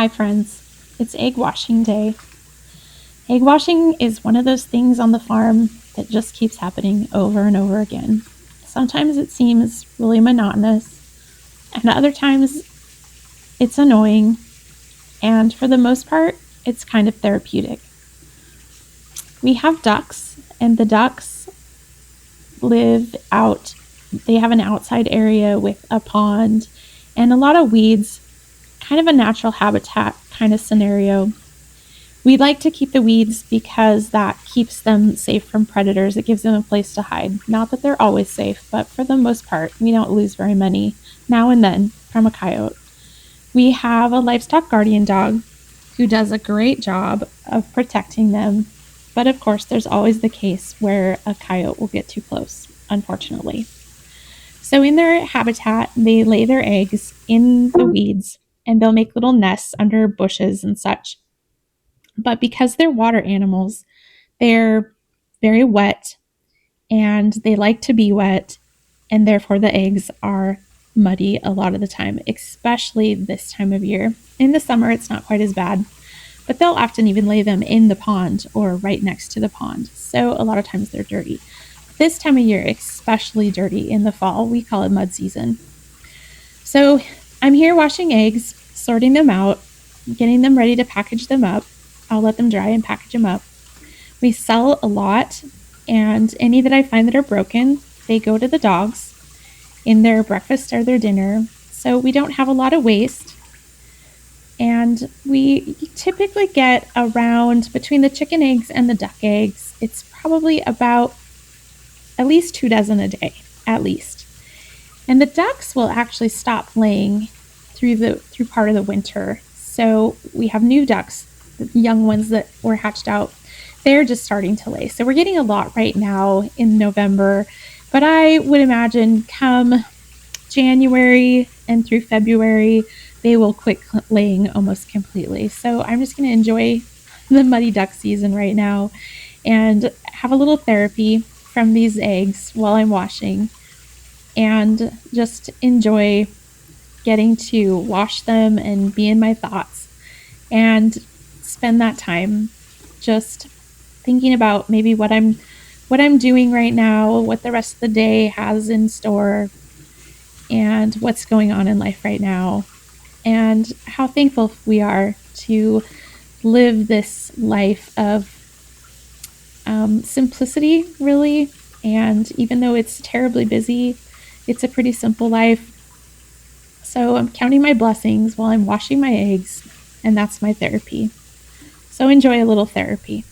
Hi friends, it's egg washing day. Egg washing is one of those things on the farm that just keeps happening over and over again. Sometimes it seems really monotonous, and other times it's annoying, and for the most part, it's kind of therapeutic. We have ducks, and the ducks live out, they have an outside area with a pond and a lot of weeds, kind of a natural habitat kind of scenario. We like to keep the weeds because that keeps them safe from predators. It gives them a place to hide. Not that they're always safe, but for the most part, we don't lose very many now and then from a coyote. We have a livestock guardian dog who does a great job of protecting them. But of course, there's always the case where a coyote will get too close, unfortunately. So in their habitat, they lay their eggs in the weeds and they'll make little nests under bushes and such. But because they're water animals, they're very wet and they like to be wet, and therefore the eggs are muddy a lot of the time, especially this time of year. In the summer, it's not quite as bad, but they'll often even lay them in the pond or right next to the pond. So a lot of times they're dirty. This time of year, especially dirty in the fall, we call it mud season. So I'm here washing eggs, sorting them out, getting them ready to package them up. I'll let them dry and package them up. We sell a lot, and any that I find that are broken, they go to the dogs in their breakfast or their dinner. So we don't have a lot of waste. And we typically get around, between the chicken eggs and the duck eggs, it's probably about at least 2 dozen a day, at least. And the ducks will actually stop laying through part of the winter. So we have new ducks, the young ones that were hatched out. They're just starting to lay. So we're getting a lot right now in November, but I would imagine come January and through February, they will quit laying almost completely. So I'm just going to enjoy the muddy duck season right now and have a little therapy from these eggs while I'm washing, and just enjoy getting to wash them and be in my thoughts and spend that time just thinking about maybe what I'm doing right now, what the rest of the day has in store, and what's going on in life right now, and how thankful we are to live this life of simplicity, really. And even though it's terribly busy, it's a pretty simple life. So I'm counting my blessings while I'm washing my eggs, and that's my therapy. So enjoy a little therapy.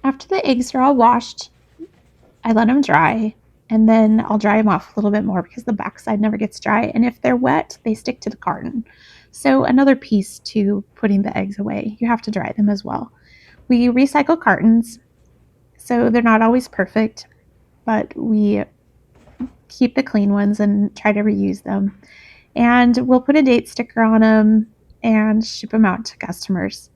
After the eggs are all washed, I let them dry, and then I'll dry them off a little bit more because the backside never gets dry. And if they're wet, they stick to the carton. So another piece to putting the eggs away, you have to dry them as well. We recycle cartons, so they're not always perfect, but we keep the clean ones and try to reuse them. And we'll put a date sticker on them and ship them out to customers.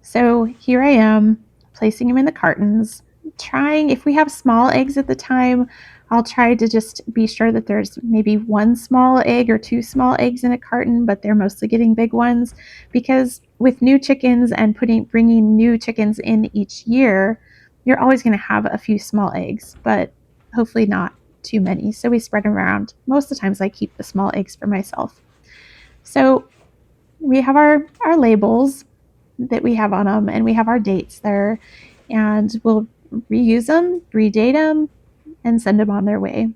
So here I am placing them in the cartons, trying, if we have small eggs at the time, I'll try to just be sure that there's maybe one small egg or two small eggs in a carton, but they're mostly getting big ones, because with new chickens and bringing new chickens in each year, you're always going to have a few small eggs, but hopefully not too many. So we spread them around. Most of the times I keep the small eggs for myself. So we have our labels that we have on them, and we have our dates there, and we'll reuse them, redate them, and send them on their way.